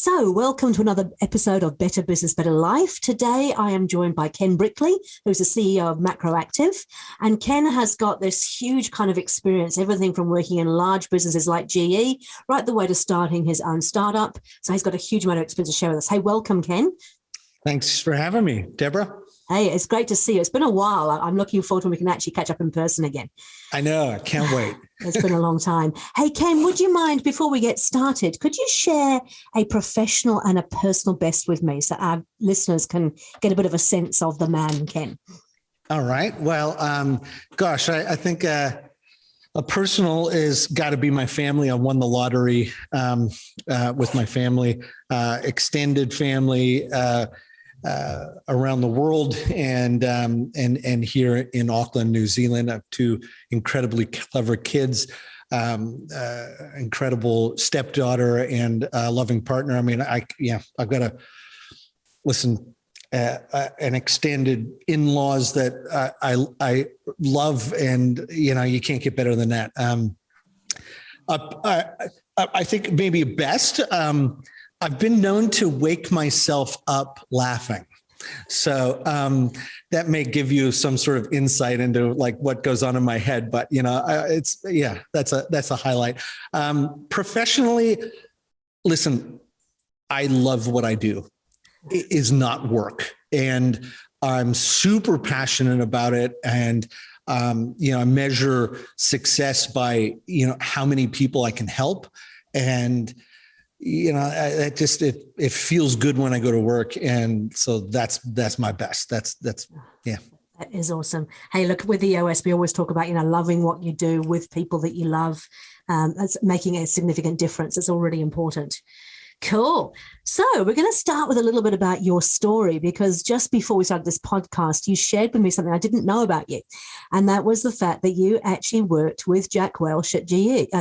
So welcome to another episode of Better Business, Better Life. Today, I am joined by Ken Brickley, who's the CEO of MacroActive. And Ken has got this huge kind of experience, everything from working in large businesses like GE, right the way to starting his own startup. So he's got a huge amount of experience to share with us. Hey, welcome, Ken. Thanks for having me, Debra. Hey, it's great to see you. It's been a while. I'm looking forward to when we can actually catch up in person again. I know. I can't wait. It's been a long time. Hey, Ken, would you mind, before we get started, could you share a professional and a personal best with me so our listeners can get a bit of a sense of the man, Ken? All right. Well, I think a personal is got to be my family. I won the lottery with my family, extended family, around the world and here in Auckland, New Zealand. I have two incredibly clever kids, incredible stepdaughter and loving partner. I mean, I've got to listen, an extended in-laws that I love, and you can't get better than that. I think maybe best. I've been known to wake myself up laughing. So that may give you some sort of insight into like what goes on in my head, but that's a highlight. Professionally, listen, I love what I do. It is not work, and I'm super passionate about it. And I measure success by how many people I can help, and it feels good when I go to work. And so that's my best. That's yeah. That is awesome. Hey, look, with EOS, we always talk about, loving what you do with people that you love. That's making a significant difference. It's already important. Cool. So we're going to start with a little bit about your story, because just before we started this podcast, you shared with me something I didn't know about you. And that was the fact that you actually worked with Jack Welch at GE.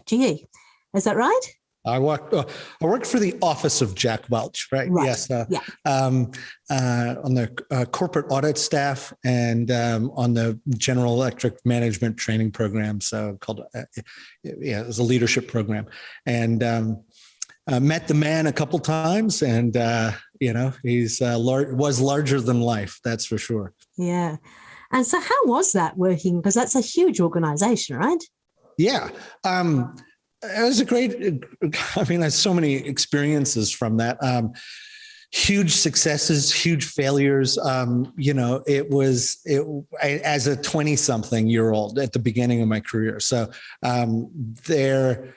GE. Is that right? I worked for the office of Jack Welch, right? Yes. On the corporate audit staff and on the General Electric management training program. So called, it was a leadership program, and met the man a couple times, and he's was larger than life. That's for sure. Yeah. And so how was that working? Because that's a huge organization, right? Yeah. It was there's so many experiences from that. Huge successes, huge failures. It was as a 20-something-year-old at the beginning of my career. So it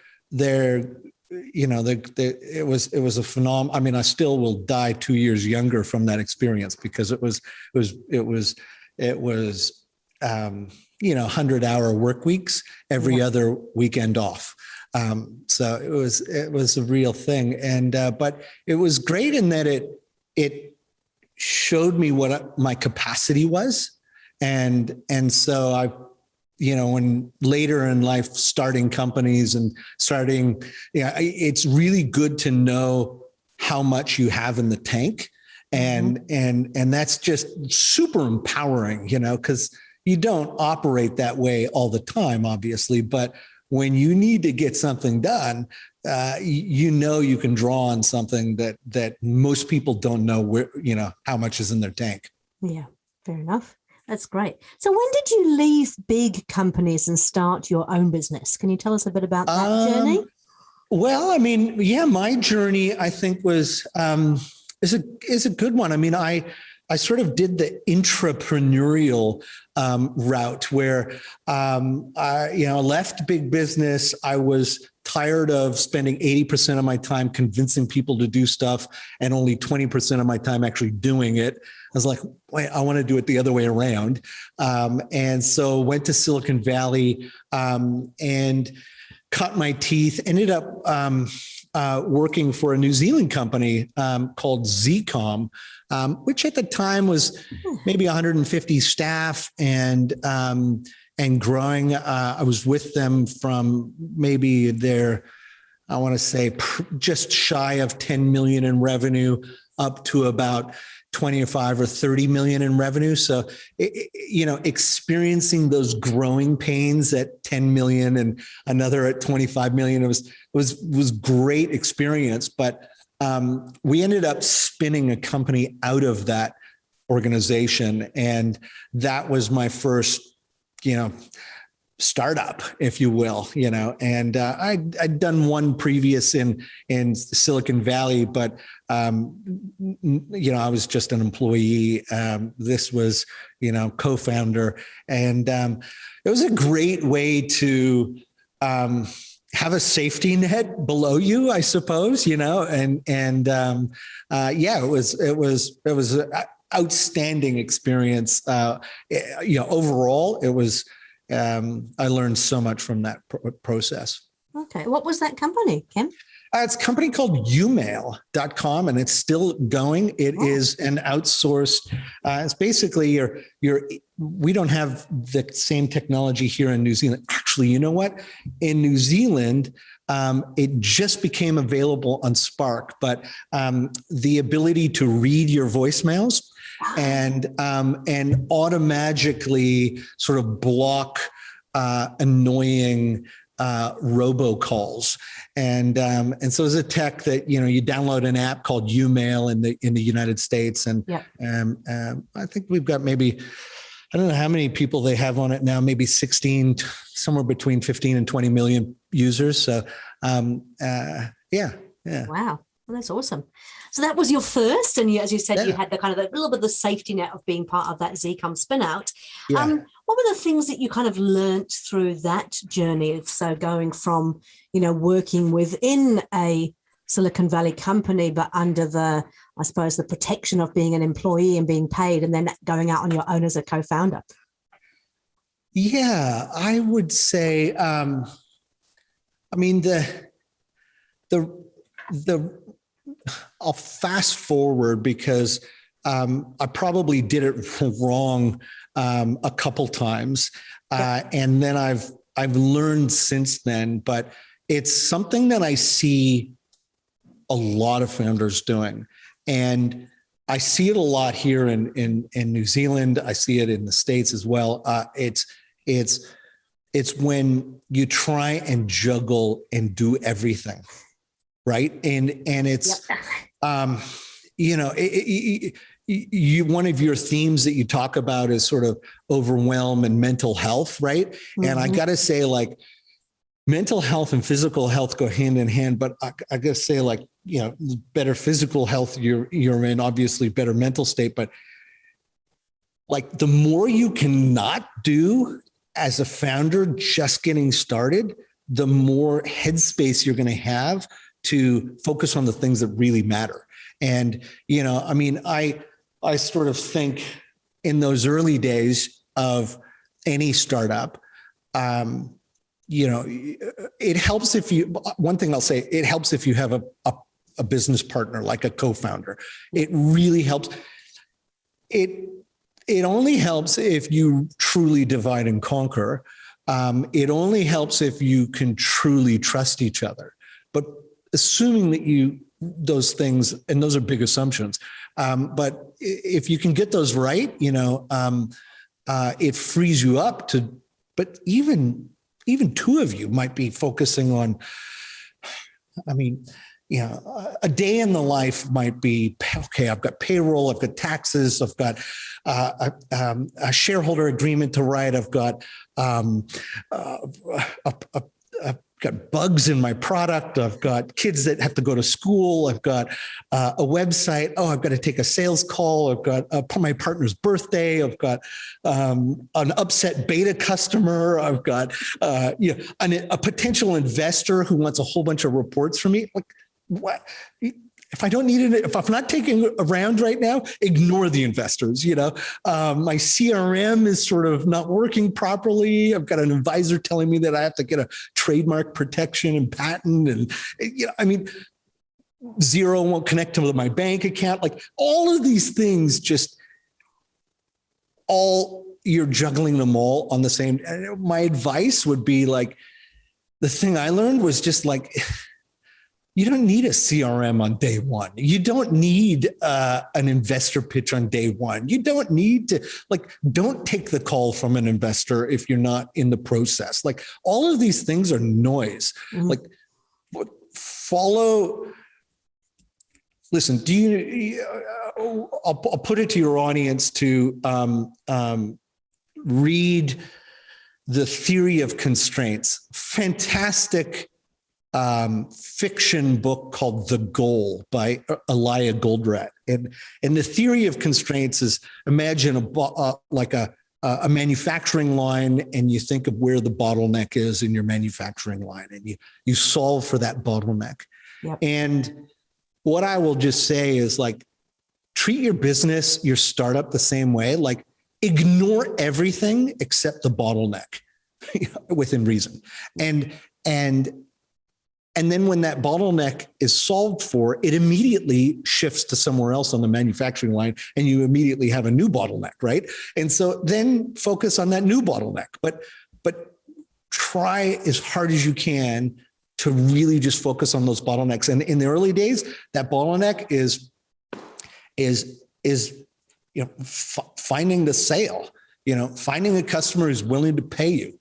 was a phenomenon. I mean, I still will die 2 years younger from that experience, because it was 100-hour work weeks, every other weekend off. So it was a real thing. And, but it was great in that it showed me what my capacity was. And so when later in life, starting companies and it's really good to know how much you have in the tank. And that's just super empowering, because you don't operate that way all the time, obviously, but when you need to get something done, you can draw on something that most people don't know where, how much is in their tank. Yeah, fair enough. That's great. So when did you leave big companies and start your own business? Can you tell us a bit about that journey? Well, I mean, my journey, I think, is a good one. I mean, I sort of did the intrapreneurial route where I left big business. I was tired of spending 80% of my time convincing people to do stuff and only 20% of my time actually doing it. I was like, wait, I want to do it the other way around. And so went to Silicon Valley and cut my teeth, ended up working for a New Zealand company called Zcom, which at the time was maybe 150 staff and growing. I was with them from maybe I want to say just shy of 10 million in revenue up to about 25 or 30 million in revenue. So, experiencing those growing pains at 10 million and another at 25 million, it was great experience. But we ended up spinning a company out of that organization. And that was my first, startup, if you will, and I'd done one previous in Silicon Valley, but, I was just an employee. This was, co-founder. And it was a great way to have a safety net below you, I suppose, it was an outstanding experience. Overall, it was, I learned so much from that process. Okay. What was that company, Ken? It's a company called umail.com, and it's still going. It is an outsourced, it's basically we don't have the same technology here in New Zealand. Actually, you know what? In New Zealand, it just became available on Spark, but the ability to read your voicemails and automatically sort of block annoying robocalls. And so as a tech that, you download an app called Umail in the United States. And I think we've got maybe, I don't know how many people they have on it now, maybe 16, somewhere between 15 and 20 million users. So yeah. Wow. Well, that's awesome. So that was your first, and as you said, you had the kind of a little bit of the safety net of being part of that Zcom spin out. Yeah. What were the things that you kind of learnt through that journey? So going from, working within a Silicon Valley company, but under the, I suppose, the protection of being an employee and being paid, and then going out on your own as a co-founder. Yeah, I would say, I'll fast forward because I probably did it wrong a couple times, and then I've learned since then. But it's something that I see a lot of founders doing, and I see it a lot here in New Zealand. I see it in the States as well. It's when you try and juggle and do everything. Right. And it's, one of your themes that you talk about is sort of overwhelm and mental health. Right. Mm-hmm. And I got to say, like, mental health and physical health go hand in hand, but I got to say, like, better physical health you're in, obviously better mental state, but like the more you cannot do as a founder, just getting started, the more headspace you're going to have to focus on the things that really matter. And, I sort of think in those early days of any startup, it helps if one thing I'll say, it helps if you have a business partner, like a co-founder. It really helps. It only helps if you truly divide and conquer. It only helps if you can truly trust each other. But assuming that those things, and those are big assumptions, but if you can get those right, it frees you up to, but even two of you might be focusing on, a day in the life might be, okay, I've got payroll, I've got taxes, I've got a shareholder agreement to write, I've got got bugs in my product. I've got kids that have to go to school. I've got a website. Oh, I've got to take a sales call. I've got my partner's birthday. I've got an upset beta customer. I've got a potential investor who wants a whole bunch of reports from me. Like, what? If I don't need it, if I'm not taking a round right now, ignore the investors. My CRM is sort of not working properly. I've got an advisor telling me that I have to get a trademark protection and patent. And, Xero won't connect to my bank account. Like, all of these things, you're juggling them all on the same. My advice would be, like, the thing I learned was just like, you don't need a CRM on day one. You don't need an investor pitch on day one. You don't need to, don't take the call from an investor if you're not in the process. Like, all of these things are noise. Mm-hmm. Like, follow listen, I'll put it to your audience to read The Theory of Constraints. Fantastic fiction book called The Goal by Eliyahu Goldratt. And the theory of constraints is, imagine a manufacturing line, and you think of where the bottleneck is in your manufacturing line, and you solve for that bottleneck. Yep. And what I will just say is, like, treat your business, your startup, the same way. Like, ignore everything except the bottleneck within reason. And then when that bottleneck is solved for, it immediately shifts to somewhere else on the manufacturing line, and you immediately have a new bottleneck, right? And so then focus on that new bottleneck, but try as hard as you can to really just focus on those bottlenecks. And in the early days, that bottleneck is finding the sale. Finding a customer who's willing to pay you,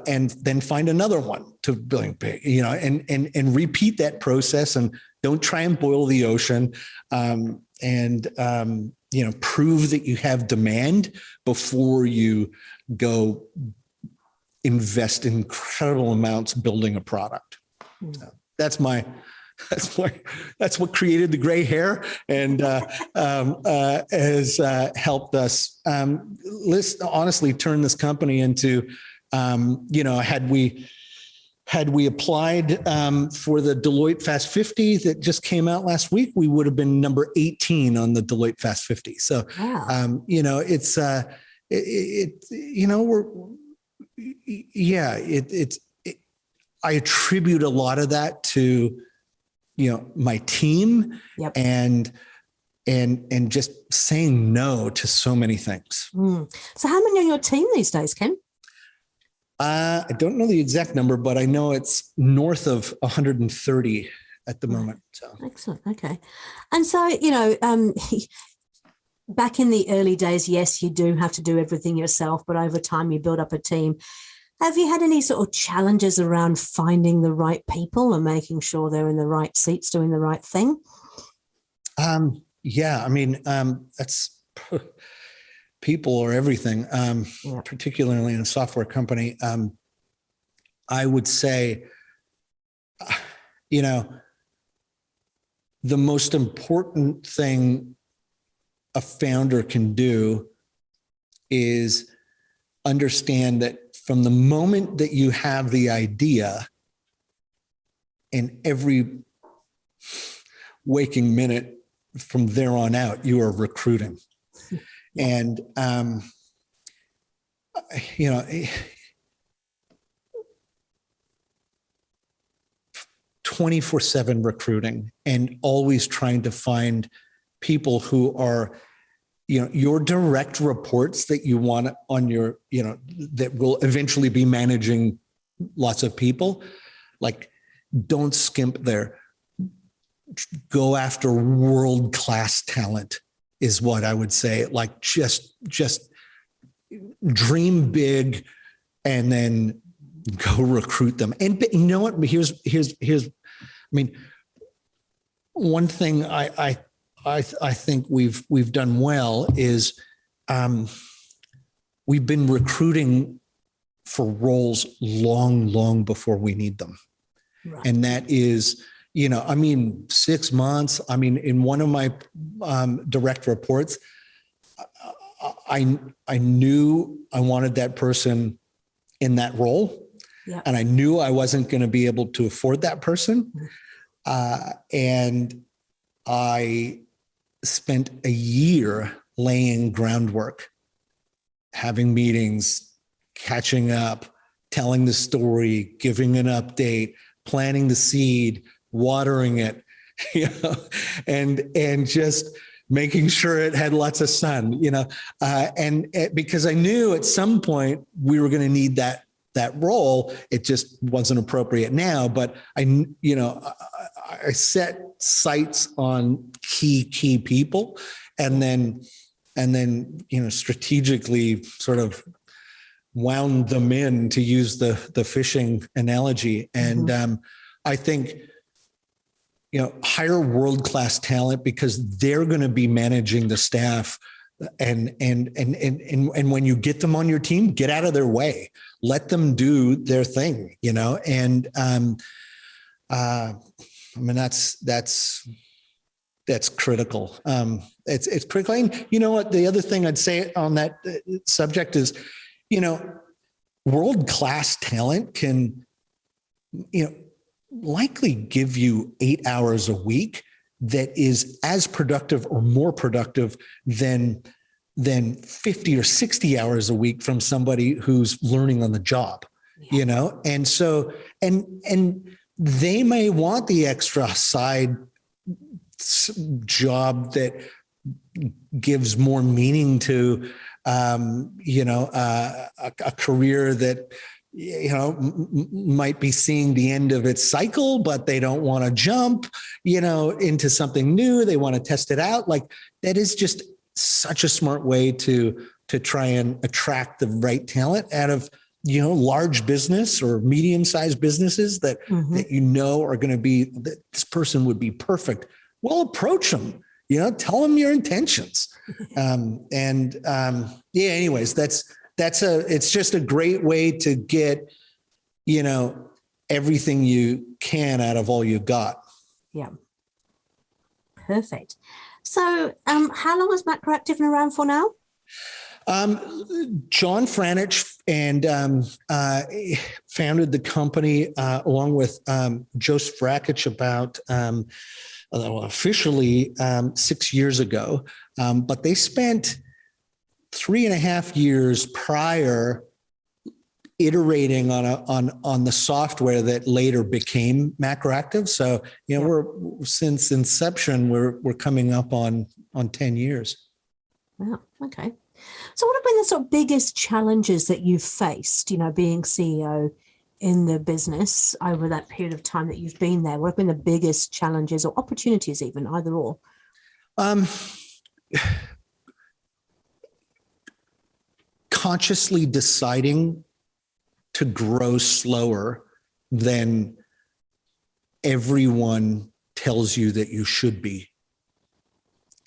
and then find another one to willing to pay, and repeat that process, and don't try and boil the ocean, and prove that you have demand before you go invest incredible amounts building a product. So that's what created the gray hair, and has helped us. Let's honestly turn this company into, had we applied for the Deloitte Fast 50 that just came out last week, we would have been number 18 on the Deloitte Fast 50. So, wow. I attribute a lot of that to my team. Yep. and just saying no to so many things. So how many on your team these days, Ken? I don't know the exact number, but I know it's north of 130 at the moment. So excellent. Okay. And so, back in the early days, yes, you do have to do everything yourself, but over time you build up a team. Have you had any sort of challenges around finding the right people and making sure they're in the right seats doing the right thing? That's people or everything, particularly in a software company. I would say, the most important thing a founder can do is understand that from the moment that you have the idea, in every waking minute from there on out, you are recruiting. And, 24/7 recruiting, and always trying to find people who are, your direct reports that you want on your, that will eventually be managing lots of people. Like, don't skimp there. Go after world-class talent is what I would say. Like, just dream big, and then go recruit them. And you know what? Here's, one thing I think we've done well is we've been recruiting for roles long before we need them. Right. And that is, 6 months. In one of my direct reports, I knew I wanted that person in that role. Yep. And I knew I wasn't going to be able to afford that person. And I spent a year laying groundwork, having meetings, catching up, telling the story, giving an update, planting the seed, watering it, and just making sure it had lots of sun, and because I knew at some point we were going to need that role. It just wasn't appropriate now, but I set sights on key people, and then strategically sort of wound them in, to use the fishing analogy. And I think, hire world-class talent because they're going to be managing the staff. And when you get them on your team, get out of their way, let them do their thing, and that's critical. It's critical. And you know what? The other thing I'd say on that subject is, world-class talent can, likely give you 8 hours a week that is as productive or more productive than 50 or 60 hours a week from somebody who's learning on the job, And so, and they may want the extra side job that gives more meaning to, a career that, might be seeing the end of its cycle, but they don't want to jump, into something new. They want to test it out. Like, that is just such a smart way to try and attract the right talent out of, large business or medium-sized businesses that are going to be, that this person would be perfect. Well, approach them, tell them your intentions. Anyways, it's just a great way to get, everything you can out of all you got. Yeah. Perfect. So how long has MacroActive been around for now? John Franich and founded the company along with Joseph Rakic about officially 6 years ago, but they spent 3.5 years prior iterating on the software that later became MacroActive. So, we're since inception, we're coming up on 10 years. Wow. Okay. So what have been the sort of biggest challenges that you've faced, being CEO in the business over that period of time that you've been there? What have been the biggest challenges or opportunities, even, either or? Consciously deciding to grow slower than everyone tells you that you should be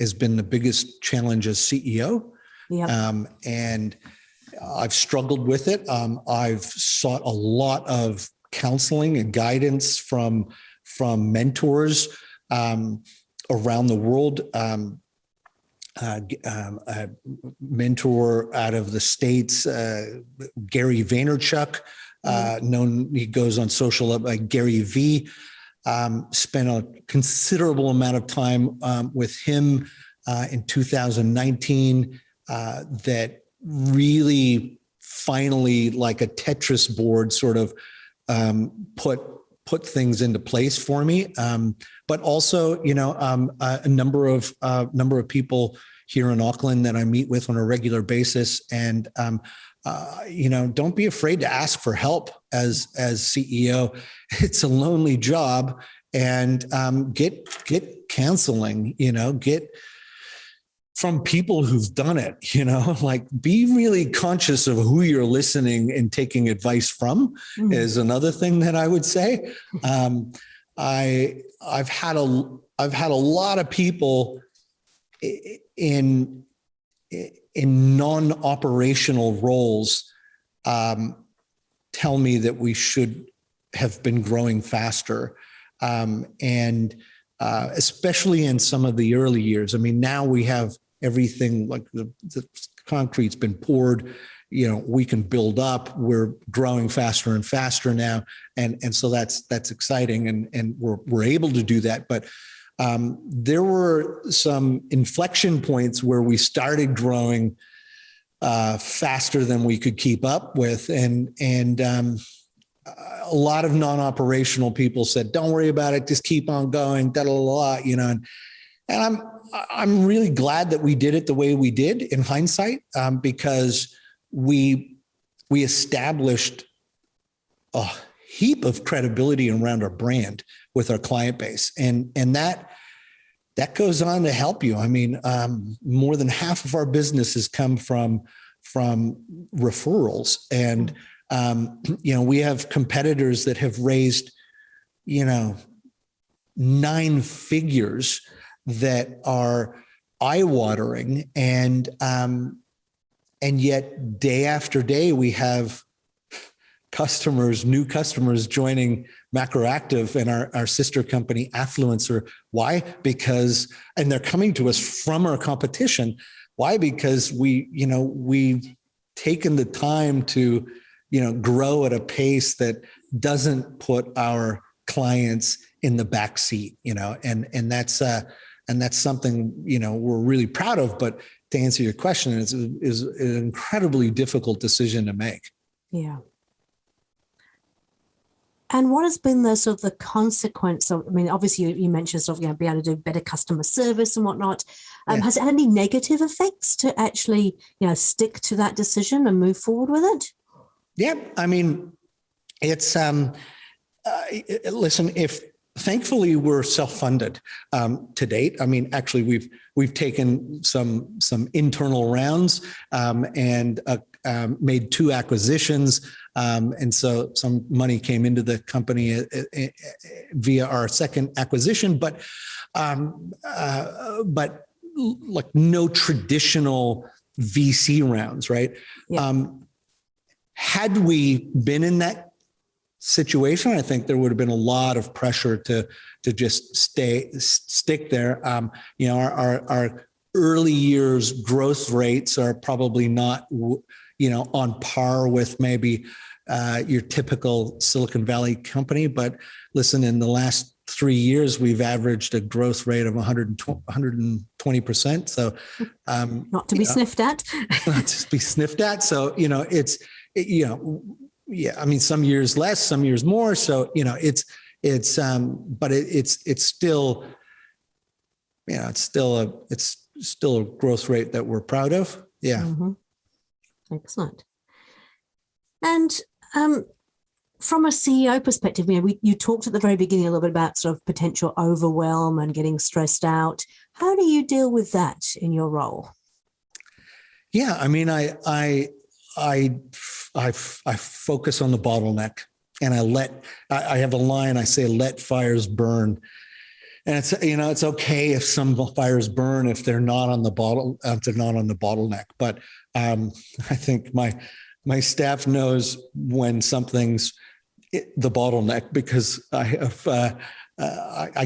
has been the biggest challenge as CEO. Yep. And I've struggled with it. I've sought a lot of counseling and guidance from mentors around the world. A mentor out of the States, Gary Vaynerchuk, he goes on social like Gary V. Spent a considerable amount of time with him in 2019 that really finally, like a Tetris board, sort of put things into place for me. But also, a number of people here in Auckland that I meet with on a regular basis. And, don't be afraid to ask for help as CEO. It's a lonely job, and get counseling, get from people who've done it, like, be really conscious of who you're listening and taking advice from is another thing that I would say. I've had a lot of people in non-operational roles tell me that we should have been growing faster. And especially in some of the early years. I mean, now we have everything, like the concrete's been poured, we can build up. We're growing faster and faster now. And so that's exciting. And we're able to do that. But there were some inflection points where we started growing faster than we could keep up with. And a lot of non-operational people said, don't worry about it, just keep on going, and I'm really glad that we did it the way we did in hindsight, because we established a heap of credibility around our brand with our client base. And that goes on to help you. I mean, more than half of our business has come from referrals. And we have competitors that have raised, nine figures that are eye-watering, and yet day after day we have new customers joining MacroActive and our sister company Affluencer. Why? Because, and they're coming to us from our competition. Why? Because we've taken the time to, grow at a pace that doesn't put our clients in the back seat, and that's something, we're really proud of. But to answer your question, is an incredibly difficult decision to make. Yeah. And what has been the consequence of, obviously you mentioned be able to do better customer service and whatnot. Has it had any negative effects to actually, stick to that decision and move forward with it? Yeah. It's, listen, thankfully we're self-funded to date. Actually we've taken some internal rounds and made 2 acquisitions. And so some money came into the company via our second acquisition, but like no traditional VC rounds, right? Yeah. Had we been in that situation, I think there would have been a lot of pressure to just stick there. Our early years growth rates are probably not, on par with maybe your typical Silicon Valley company. But listen, in the last 3 years, we've averaged a growth rate of 120%. So not to be sniffed at. Not to be sniffed at. So, some years less, some years more. So, but it's still, it's still a growth rate that we're proud of. Yeah. Mm-hmm. Excellent. And from a CEO perspective, you talked at the very beginning a little bit about sort of potential overwhelm and getting stressed out. How do you deal with that in your role? Yeah, I focus on the bottleneck, and I have a line, I say, let fires burn. And it's okay if some fires burn if they're not on the bottleneck. But I think my staff knows when something's the bottleneck, because I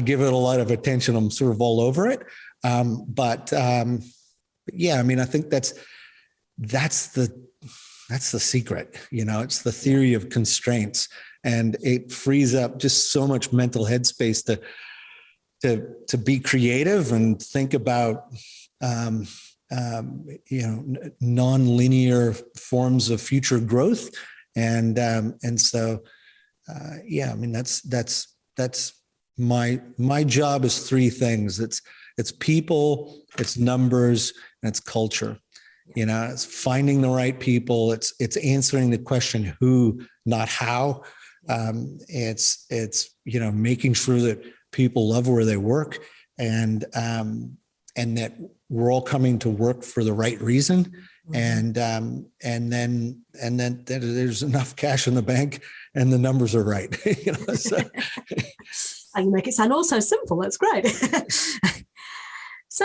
give it a lot of attention. I'm sort of all over it. But yeah, I think that's the secret. It's the theory of constraints, and it frees up just so much mental headspace to be creative and think about non-linear forms of future growth. And so yeah, that's my job is 3 things. It's people, it's numbers, and it's culture. It's finding the right people. It's answering the question who, not how. It's making sure that people love where they work, and that we're all coming to work for the right reason. And then there's enough cash in the bank and the numbers are right. So. You make it sound all so simple. That's great. So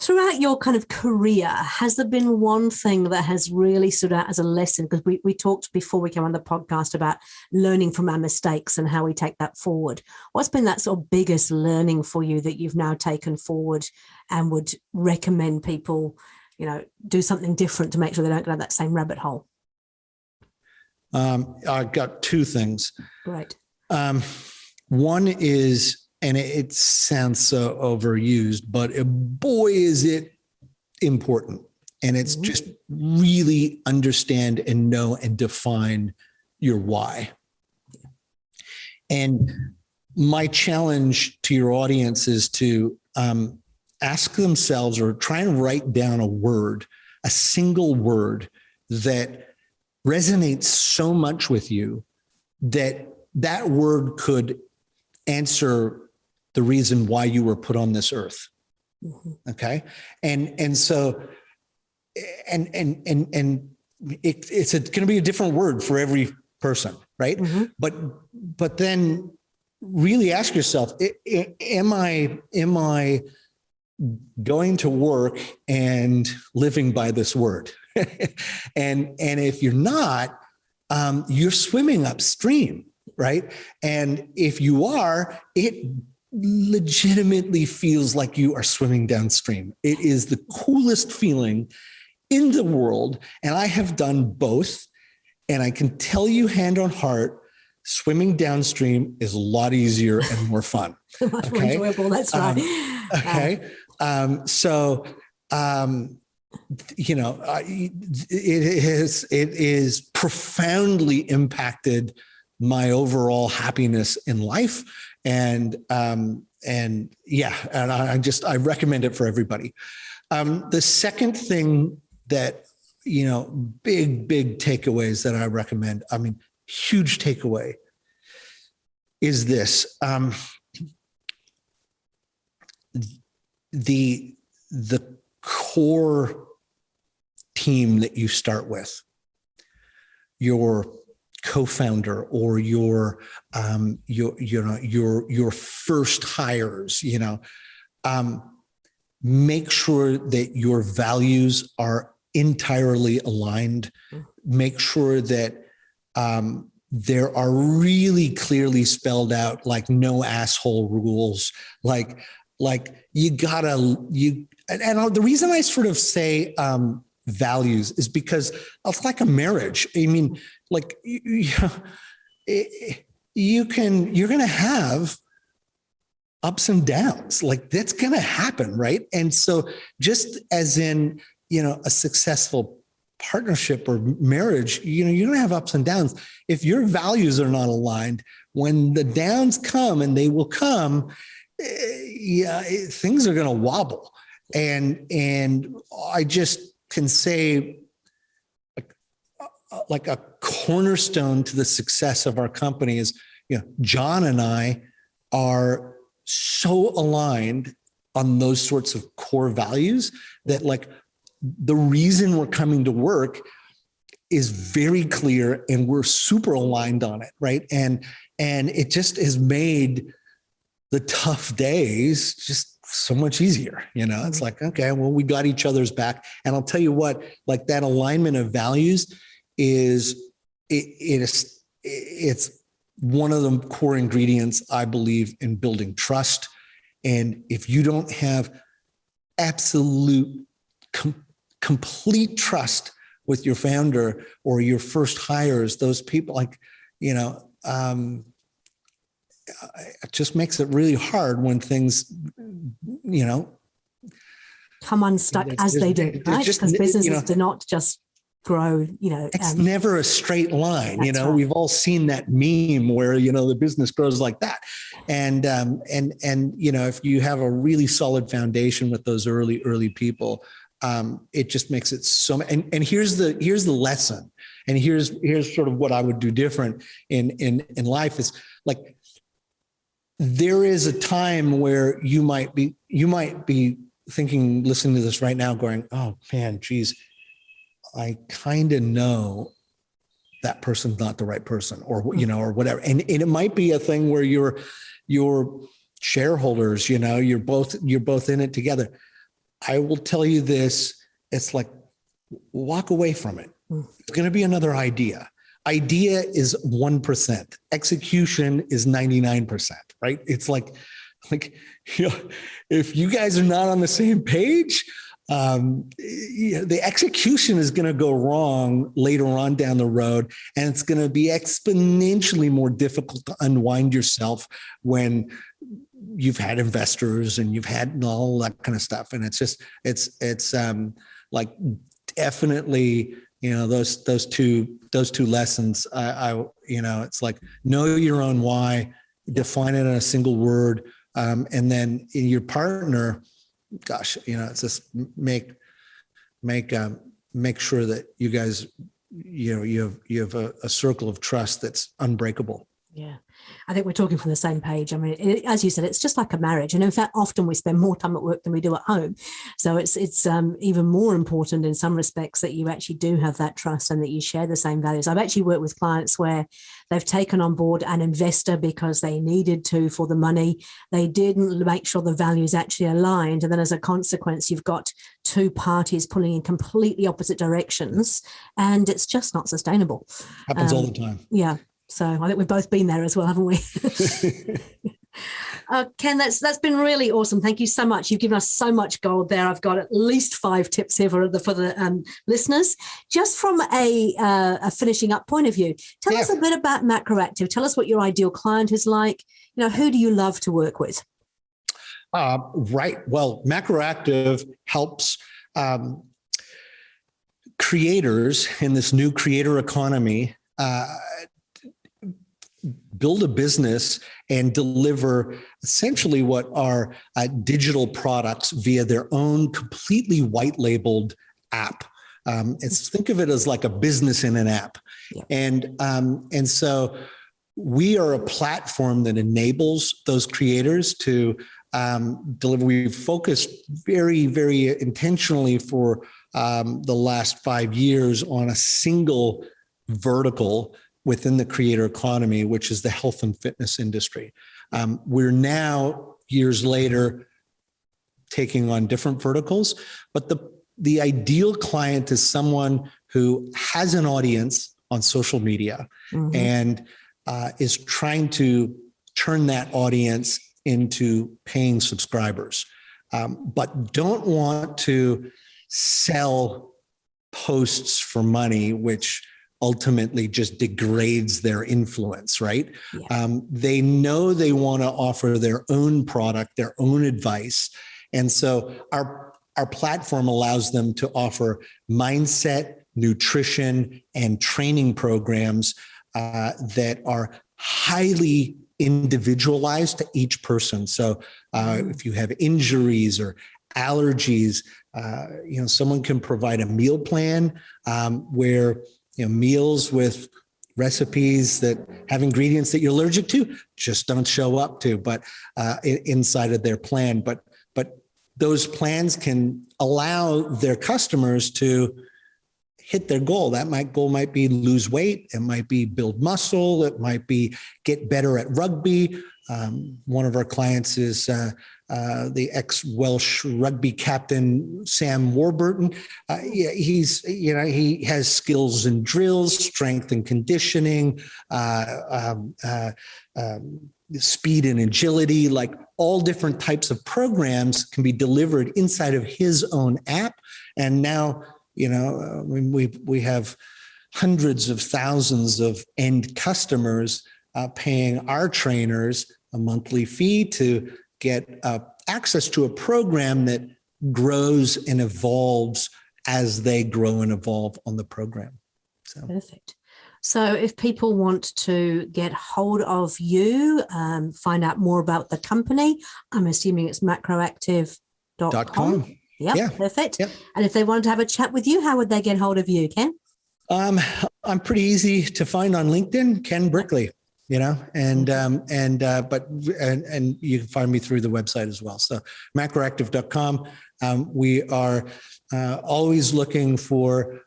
throughout your kind of career, has there been one thing that has really stood out as a lesson? Because we talked before we came on the podcast about learning from our mistakes and how we take that forward. What's been that sort of biggest learning for you that you've now taken forward and would recommend people, do something different to make sure they don't go down that same rabbit hole? I've got 2 things. Great. One is, and it sounds so overused, but boy, is it important. And it's just really understand and know and define your why. And my challenge to your audience is to ask themselves, or try and write down a single word that resonates so much with you that word could answer the reason why you were put on this earth. Mm-hmm. Okay. And so, and it's going to be a different word for every person. Right. Mm-hmm. But then really ask yourself, am I going to work and living by this word? and if you're not, you're swimming upstream, right? And if you are, it legitimately feels like you are swimming downstream. It is the coolest feeling in the world. And I have done both. And I can tell you hand on heart, swimming downstream is a lot easier and more fun. Much more enjoyable, that's right. Okay. You know, it is profoundly impacted my overall happiness in life. And yeah, and I recommend it for everybody. The second thing that, you know, big takeaways that I recommend, I mean, huge takeaway is this. The core team that you start with, your co-founder or your first hires, you know, make sure that your values are entirely aligned. Make sure that there are really clearly spelled out, like, no asshole rules, like you gotta, and the reason I sort of say values is because it's like a marriage. I mean, like, you're going to have ups and downs, like that's going to happen. Right. And so just as in, you know, a successful partnership or marriage, you know, you're going to have ups and downs. If your values are not aligned, when the downs come, and they will come, yeah, things are going to wobble. And I just can say, like a cornerstone to the success of our company is, you know, John and I are so aligned on those sorts of core values that, like, the reason we're coming to work is very clear, and we're super aligned on it, right? And it just has made the tough days just so much easier. You know, it's like, okay, well, we got each other's back. And I'll tell you what, like, that alignment of values is, it's one of the core ingredients, I believe, in building trust. And if you don't have absolute complete trust with your founder or your first hires, those people, like, you know, it just makes it really hard when things, you know, come unstuck as they do, right? Because businesses, you know, do not just grow, you know. It's never a straight line, you know. Right. We've all seen that meme where, you know, the business grows like that. And you know, if you have a really solid foundation with those early people, it just makes it so. And here's the lesson. And here's sort of what I would do different in life is, like, there is a time where you might be thinking, listening to this right now, going, oh man, geez, I kind of know that person's not the right person, or, you know, or whatever. And it might be a thing where your shareholders, you know, you're both in it together. I will tell you this, it's like, walk away from it. It's going to be another idea. Idea is 1%. Execution is 99%, right? It's like, you know, if you guys are not on the same page, the execution is going to go wrong later on down the road, and it's going to be exponentially more difficult to unwind yourself when you've had investors and you've had all that kind of stuff. And it's just, it's like, definitely, you know, those two lessons, I you know, it's like, know your own why, define it in a single word. And then in your partner, gosh, you know, it's just make sure that you guys, you know, you have a circle of trust that's unbreakable. Yeah, I think we're talking from the same page. I mean, as you said, it's just like a marriage. And in fact, often we spend more time at work than we do at home. So it's even more important in some respects that you actually do have that trust and that you share the same values. I've actually worked with clients where they've taken on board an investor because they needed to for the money. They didn't make sure the values actually aligned. And then as a consequence, you've got two parties pulling in completely opposite directions, and it's just not sustainable. Happens all the time. Yeah. So I think we've both been there as well, haven't we? Ken, that's been really awesome. Thank you so much. You've given us so much gold there. I've got at least 5 tips here for the listeners. Just from a finishing up point of view, tell us a bit about MacroActive. Tell us what your ideal client is like. Who do you love to work with? Right. Well, MacroActive helps creators in this new creator economy build a business and deliver essentially what are digital products via their own completely white labeled app. Think of it as like a business in an app. Yeah. And so we are a platform that enables those creators to deliver. We've focused very, very intentionally for the last 5 years on a single vertical within the creator economy, which is the health and fitness industry. We're now, years later, taking on different verticals, but the ideal client is someone who has an audience on social media and is trying to turn that audience into paying subscribers, but don't want to sell posts for money, which ultimately just degrades their influence, right? Yeah. They know they want to offer their own product, their own advice. And so our platform allows them to offer mindset, nutrition, and training programs that are highly individualized to each person. So if you have injuries or allergies, someone can provide a meal plan where meals with recipes that have ingredients that you're allergic to just don't show up to, but inside of their plan. But those plans can allow their customers to hit their goal. Goal might be lose weight. It might be build muscle. It might be get better at rugby. One of our clients is the ex-Welsh rugby captain, Sam Warburton. He has skills in drills, strength and conditioning, speed and agility, like all different types of programs can be delivered inside of his own app. And now, we have hundreds of thousands of end customers paying our trainers a monthly fee to get access to a program that grows and evolves as they grow and evolve on the program. So. Perfect. So if people want to get hold of you, find out more about the company, I'm assuming it's macroactive.com. Yep, yeah, perfect. Yep. And if they wanted to have a chat with you, how would they get hold of you, Ken? I'm pretty easy to find on LinkedIn, Ken Brickley, and you can find me through the website as well. So macroactive.com. We are always looking for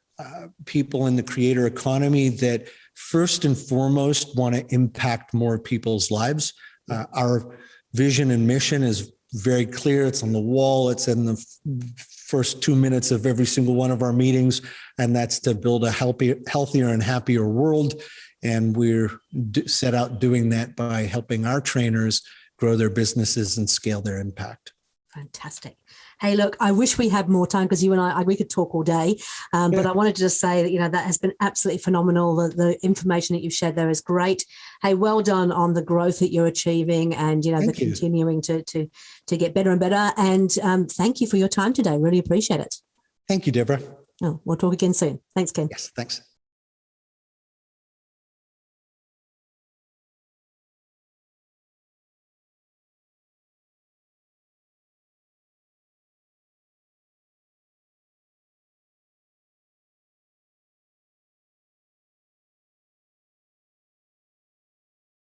people in the creator economy that first and foremost want to impact more people's lives. Our vision and mission is very clear. It's on the wall. It's in the first 2 minutes of every single one of our meetings, and that's to build a healthier and happier world. And we're set out doing that by helping our trainers grow their businesses and scale their impact. Fantastic. Hey, look, I wish we had more time because you and I, we could talk all day. But I wanted to just say that, that has been absolutely phenomenal. The information that you've shared there is great. Hey, well done on the growth that you're achieving and, continuing to get better and better. And thank you for your time today. Really appreciate it. Thank you, Debra. Oh, we'll talk again soon. Thanks, Ken. Yes, thanks.